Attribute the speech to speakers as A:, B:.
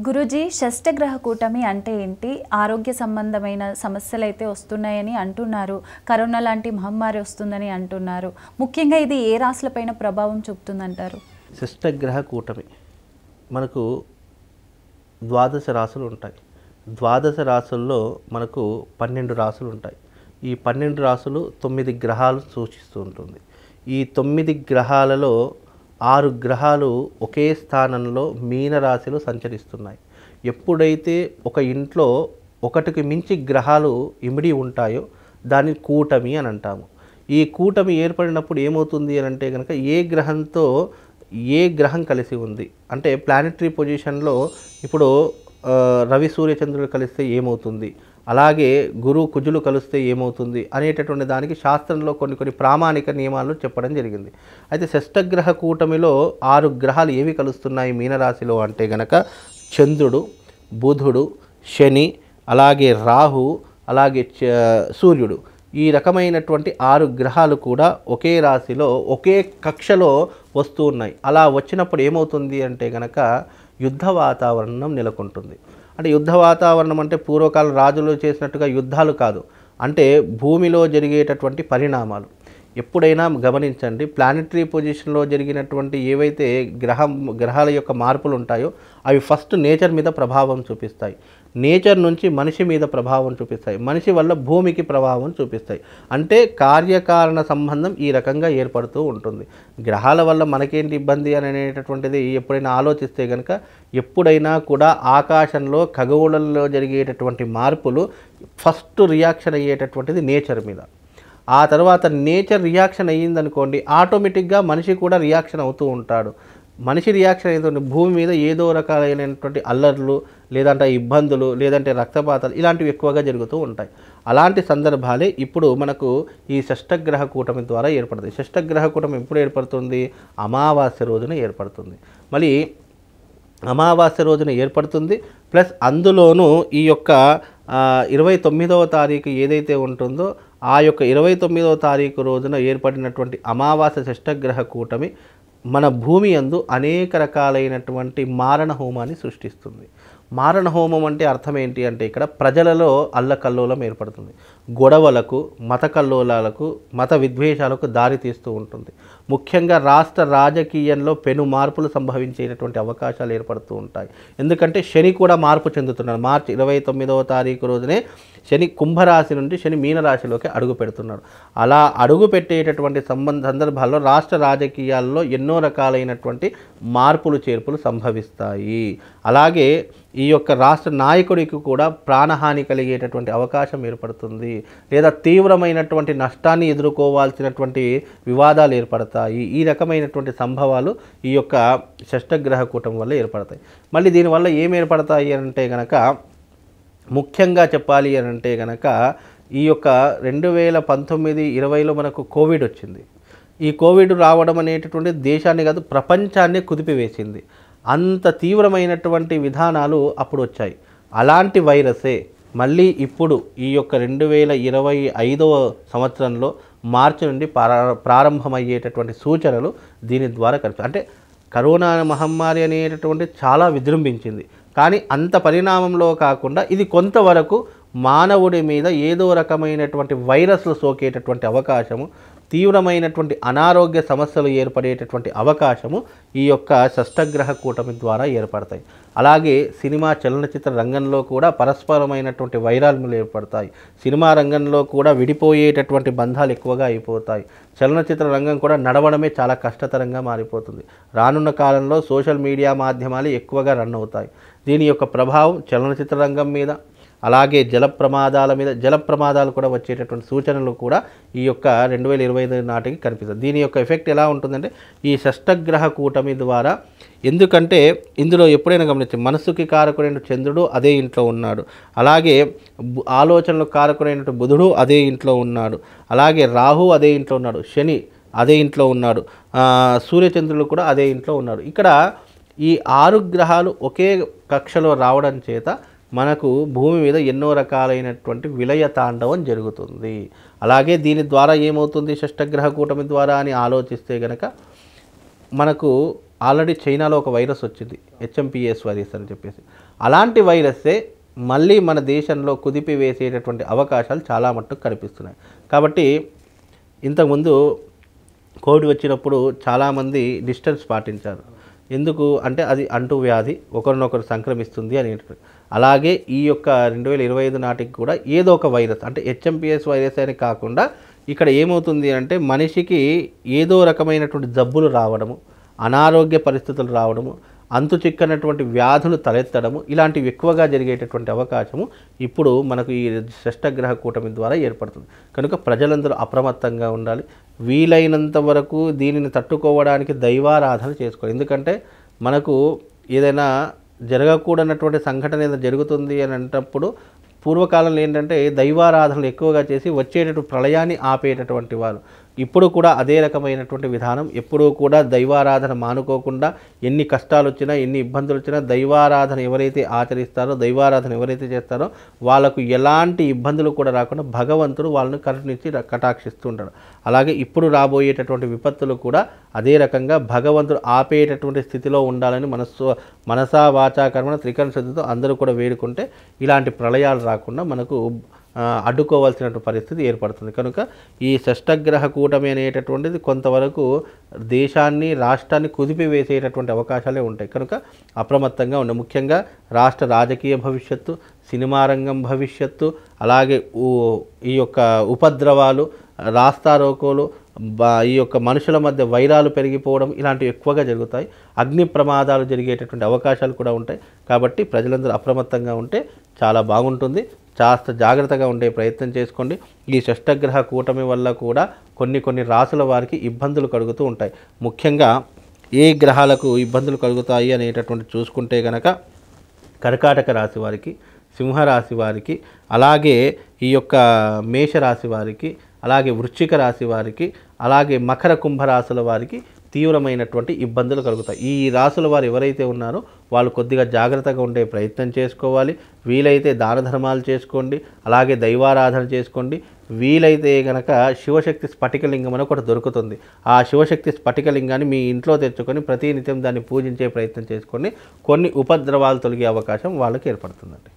A: గురూజీ షష్టగ్రహ కూటమి అంటే ఏంటి? ఆరోగ్య సంబంధమైన సమస్యలైతే వస్తున్నాయని అంటున్నారు. కరోనా లాంటి మహమ్మారి వస్తుందని అంటున్నారు. ముఖ్యంగా ఇది ఏ రాశులపైన ప్రభావం చూపుతుందంటారు?
B: షష్టగ్రహ కూటమి మనకు ద్వాదశ రాశులు ఉంటాయి. ద్వాదశ రాశుల్లో మనకు 12 రాశులు ఉంటాయి. ఈ 12 రాశులు 9 గ్రహాలు సూచిస్తూ ఉంటుంది. ఈ 9 గ్రహాలలో 6 గ్రహాలు ఒకే స్థానంలో మీనరాశిలో సంచరిస్తున్నాయి. ఎప్పుడైతే ఒక ఇంట్లో ఒకటికి మించి గ్రహాలు ఇమిడి ఉంటాయో దాన్ని కూటమి అని అంటాము. ఈ కూటమి ఏర్పడినప్పుడు ఏమవుతుంది అని అంటే కనుక ఏ గ్రహం కలిసి ఉంది అంటే ప్లానెటరీ పొజిషన్లో ఇప్పుడు రవి సూర్యచంద్రులు కలిస్తే ఏమవుతుంది, అలాగే గురు కుజులు కలిస్తే ఏమవుతుంది అనేటటువంటి దానికి శాస్త్రంలో కొన్ని ప్రామాణిక నియమాలు చెప్పడం జరిగింది. అయితే షష్టగ్రహ కూటమిలో 6 గ్రహాలు ఏవి కలుస్తున్నాయి మీనరాశిలో అంటే గనక చంద్రుడు, బుధుడు, శని, అలాగే రాహు, అలాగే సూర్యుడు. ఈ రకమైనటువంటి 6 గ్రహాలు కూడా ఒకే రాశిలో ఒకే కక్షలో వస్తూ ఉన్నాయి. అలా వచ్చినప్పుడు ఏమవుతుంది అంటే కనుక యుద్ధ వాతావరణం నెలకొంటుంది. అంటే యుద్ధ వాతావరణం అంటే పూర్వకాలం రాజులు చేసినట్టుగా యుద్ధాలు కాదు, అంటే భూమిలో జరిగేటటువంటి పరిణామాలు. ఎప్పుడైనా గమనించండి, ప్లానెటరీ పొజిషన్లో జరిగినటువంటి ఏవైతే గ్రహాల యొక్క మార్పులు ఉంటాయో అవి ఫస్ట్ నేచర్ మీద ప్రభావం చూపిస్తాయి. నేచర్ నుంచి మనిషి మీద ప్రభావం చూపిస్తాయి. మనిషి వల్ల భూమికి ప్రభావం చూపిస్తాయి. అంటే కార్యకారణ సంబంధం ఈ రకంగా ఏర్పడుతూ ఉంటుంది. గ్రహాల వల్ల మనకేంటి ఇబ్బంది అని అనేటటువంటిది ఎప్పుడైనా ఆలోచిస్తే కనుక ఎప్పుడైనా కూడా ఆకాశంలో ఖగోళంలో జరిగేటటువంటి మార్పులు ఫస్ట్ రియాక్షన్ అయ్యేటటువంటిది నేచర్ మీద. ఆ తర్వాత నేచర్ రియాక్షన్ అయ్యిందనుకోండి, ఆటోమేటిక్గా మనిషి కూడా రియాక్షన్ అవుతూ ఉంటాడు. మనిషి రియాక్షన్ అవుతుంది భూమి మీద ఏదో రకాలైనటువంటి అల్లర్లు, లేదంటే ఇబ్బందులు, లేదంటే రక్తపాతాలు ఇలాంటివి ఎక్కువగా జరుగుతూ ఉంటాయి. అలాంటి సందర్భాలే ఇప్పుడు మనకు ఈ షష్టగ్రహ కూటమి ద్వారా ఏర్పడుతుంది. షష్టగ్రహ కూటమి ఎప్పుడు ఏర్పడుతుంది? అమావాస్య రోజున ఏర్పడుతుంది. మళ్ళీ అమావాస్య రోజున ఏర్పడుతుంది. ప్లస్ అందులోనూ ఈ యొక్క 29వ తారీఖు ఏదైతే ఉంటుందో ఆ యొక్క 29వ తారీఖు రోజున ఏర్పడినటువంటి అమావాస్య షష్టగ్రహ కూటమి మన భూమి యందు అనేక రకాలైనటువంటి మారణ హోమాన్ని సృష్టిస్తుంది. మారణ హోమం అంటే అర్థం ఏంటి అంటే ఇక్కడ ప్రజలలో అల్లకల్లోలం ఏర్పడుతుంది. గొడవలకు, మత కల్లోలాలకు, మత విద్వేషాలకు దారితీస్తూ ఉంటుంది. ముఖ్యంగా రాష్ట్ర రాజకీయంలో పెను మార్పులు సంభవించేటటువంటి అవకాశాలు ఏర్పడుతూ ఉంటాయి. ఎందుకంటే శని కూడా మార్పు చెందుతున్నాడు. మార్చి 29వ తారీఖు రోజునే శని కుంభరాశి నుండి శని మీనరాశిలోకి అడుగు పెడుతున్నాడు. అలా అడుగు పెట్టేటటువంటి సందర్భాల్లో రాష్ట్ర రాజకీయాల్లో ఎన్నో రకాలైనటువంటి మార్పులు చేర్పులు సంభవిస్తాయి. అలాగే ఈ యొక్క రాష్ట్ర నాయకుడికి కూడా ప్రాణహాని కలిగేటటువంటి అవకాశం ఏర్పడుతుంది, లేదా తీవ్రమైనటువంటి నష్టాన్ని ఎదుర్కోవాల్సినటువంటి వివాదాలు ఏర్పడతాయి. ఈ రకమైనటువంటి సంభవాలు ఈ యొక్క షష్టగ్రహ కూటమి వల్ల ఏర్పడతాయి. మళ్ళీ దీనివల్ల ఏం ఏర్పడతాయి అంటే కనుక ముఖ్యంగా చెప్పాలి అని అంటే కనుక ఈ యొక్క 2019-20లో మనకు కోవిడ్ వచ్చింది. ఈ కోవిడ్ రావడం అనేటటువంటి దేశాన్ని కాదు ప్రపంచాన్ని కుదిపివేసింది. అంత తీవ్రమైనటువంటి విధానాలు అప్పుడు వచ్చాయి. అలాంటి వైరసే మళ్ళీ ఇప్పుడు ఈ యొక్క 2025వ సంవత్సరంలో మార్చి నుండి ప్రారంభమయ్యేటటువంటి సూచనలు దీని ద్వారా కనిపిస్తాయి. అంటే కరోనా మహమ్మారి అనేటటువంటి చాలా విజృంభించింది, కానీ అంత పరిణామంలో కాకుండా ఇది కొంతవరకు మానవుడి మీద ఏదో రకమైనటువంటి వైరస్లు సోకేటటువంటి అవకాశము, తీవ్రమైనటువంటి అనారోగ్య సమస్యలు ఏర్పడేటటువంటి అవకాశము ఈ యొక్క షష్టగ్రహ కూటమి ద్వారా ఏర్పడతాయి. అలాగే సినిమా చలనచిత్ర రంగంలో కూడా పరస్పరమైనటువంటి వైరాల్యములు ఏర్పడతాయి. సినిమా రంగంలో కూడా విడిపోయేటటువంటి బంధాలు ఎక్కువగా అయిపోతాయి. చలనచిత్ర రంగం కూడా నడవడమే చాలా కష్టతరంగా మారిపోతుంది. రానున్న కాలంలో సోషల్ మీడియా మాధ్యమాలు ఎక్కువగా రన్ అవుతాయి. దీని యొక్క ప్రభావం చలనచిత్ర రంగం మీద, అలాగే జల ప్రమాదాలు కూడా వచ్చేటటువంటి సూచనలు కూడా ఈ యొక్క 2025 నాటికి కనిపిస్తుంది. దీని యొక్క ఎఫెక్ట్ ఎలా ఉంటుందంటే ఈ షష్టగ్రహ కూటమి ద్వారా, ఎందుకంటే ఇందులో ఎప్పుడైనా గమనించి మనస్సుకి కారకుడైన చంద్రుడు అదే ఇంట్లో ఉన్నాడు, అలాగే ఆలోచనలకు కారకుడైన బుధుడు అదే ఇంట్లో ఉన్నాడు, అలాగే రాహు అదే ఇంట్లో ఉన్నాడు, శని అదే ఇంట్లో ఉన్నాడు, సూర్యచంద్రులు కూడా అదే ఇంట్లో ఉన్నాడు. ఇక్కడ ఈ 6 గ్రహాలు ఒకే కక్షలో రావడం చేత మనకు భూమి మీద ఎన్నో రకాలైనటువంటి విలయ తాండవం జరుగుతుంది. అలాగే దీని ద్వారా ఏమవుతుంది షష్టగ్రహ కూటమి ద్వారా అని ఆలోచిస్తే గనక మనకు ఆల్రెడీ చైనాలో ఒక వైరస్ వచ్చింది, హెచ్ఎంపిఎస్ వైరస్ అని చెప్పేసి. అలాంటి వైరస్సే మళ్ళీ మన దేశంలో కుదిపివేసేటటువంటి అవకాశాలు చాలా మట్టుకు కనిపిస్తున్నాయి. కాబట్టి ఇంతకుముందు కోవిడ్ వచ్చినప్పుడు చాలామంది డిస్టెన్స్ పాటించారు. ఎందుకు అంటే అది అంటువ్యాధి, ఒకరినొకరు సంక్రమిస్తుంది అనేటువంటి. అలాగే ఈ యొక్క 2025 నాటికి కూడా ఏదో ఒక వైరస్, అంటే హెచ్ఎంపిఎస్ వైరస్ అని కాకుండా ఇక్కడ ఏమవుతుంది అంటే మనిషికి ఏదో రకమైనటువంటి జబ్బులు రావడము, అనారోగ్య పరిస్థితులు రావడము, అంతు చిక్కనటువంటి వ్యాధులు తలెత్తడము, ఇలాంటివి ఎక్కువగా జరిగేటటువంటి అవకాశము ఇప్పుడు మనకు ఈ షష్టగ్రహ కూటమి ద్వారా ఏర్పడుతుంది. కనుక ప్రజలందరూ అప్రమత్తంగా ఉండాలి. వీలైనంత వరకు దీనిని తట్టుకోవడానికి దైవారాధన చేసుకోవాలి. ఎందుకంటే మనకు ఏదైనా జరగకూడనటువంటి సంఘటన ఏదైనా జరుగుతుంది అని అంటప్పుడు పూర్వకాలంలో ఏంటంటే దైవారాధనలు ఎక్కువగా చేసి వచ్చేటటువంటి ప్రళయాన్ని ఆపేటటువంటి వారు. ఇప్పుడు కూడా అదే రకమైనటువంటి విధానం, ఎప్పుడూ కూడా దైవారాధన మానుకోకుండా ఎన్ని కష్టాలు వచ్చినా ఎన్ని ఇబ్బందులు వచ్చినా దైవారాధన ఎవరైతే ఆచరిస్తారో, దైవారాధన ఎవరైతే చేస్తారో వాళ్ళకు ఎలాంటి ఇబ్బందులు కూడా రాకుండా భగవంతుడు వాళ్ళని కరుణించి కటాక్షిస్తూ ఉంటాడు. అలాగే ఇప్పుడు రాబోయేటటువంటి విపత్తులు కూడా అదే రకంగా భగవంతుడు ఆపేటటువంటి స్థితిలో ఉండాలని మనసా వాచా కర్మణ త్రికరణ శుద్ధితో అందరూ కూడా వేడుకుంటే ఇలాంటి ప్రళయాలు రాకుండా మనకు అడ్డుకోవాల్సినటువంటి పరిస్థితి ఏర్పడుతుంది. కనుక ఈ షష్టగ్రహ కూటమి అనేటటువంటిది కొంతవరకు దేశాన్ని, రాష్ట్రాన్ని కుదిపివేసేటటువంటి అవకాశాలే ఉంటాయి. కనుక అప్రమత్తంగా ఉండే, ముఖ్యంగా రాష్ట్ర రాజకీయ భవిష్యత్తు, సినిమా రంగం భవిష్యత్తు, అలాగే ఈ యొక్క ఉపద్రవాలు, రాస్తారోకోలు, ఈ యొక్క మనుషుల మధ్య వైరాలు పెరిగిపోవడం ఇలాంటివి ఎక్కువగా జరుగుతాయి. అగ్ని ప్రమాదాలు జరిగేటటువంటి అవకాశాలు కూడా ఉంటాయి. కాబట్టి ప్రజలందరూ అప్రమత్తంగా ఉంటే చాలా బాగుంటుంది. కాస్త జాగ్రత్తగా ఉండే ప్రయత్నం చేసుకోండి. ఈ షష్టగ్రహ కూటమి వల్ల కూడా కొన్ని రాసుల వారికి ఇబ్బందులు కలుగుతూ ఉంటాయి. ముఖ్యంగా ఏ గ్రహాలకు ఇబ్బందులు కలుగుతాయి అనేటటువంటి చూసుకుంటే కనుక కర్కాటక రాశి వారికి, సింహరాశి వారికి, అలాగే ఈ యొక్క మేషరాశి వారికి, అలాగే వృశ్చిక రాశి వారికి, అలాగే మకర కుంభరాశుల వారికి తీవ్రమైనటువంటి ఇబ్బందులు కలుగుతాయి. ఈ రాశుల వారు ఎవరైతే ఉన్నారో వాళ్ళు కొద్దిగా జాగ్రత్తగా ఉండే ప్రయత్నం చేసుకోవాలి. వీలైతే దాన ధర్మాలు చేసుకోండి, అలాగే దైవారాధన చేసుకోండి. వీలైతే కనుక శివశక్తి స్ఫటికలింగం అని ఒకటి దొరుకుతుంది. ఆ శివశక్తి స్ఫటికలింగాన్ని మీ ఇంట్లో తెచ్చుకొని ప్రతినిత్యం దాన్ని పూజించే ప్రయత్నం చేసుకోండి. కొన్ని ఉపద్రవాలు తొలగే అవకాశం వాళ్ళకి ఏర్పడుతుందండి.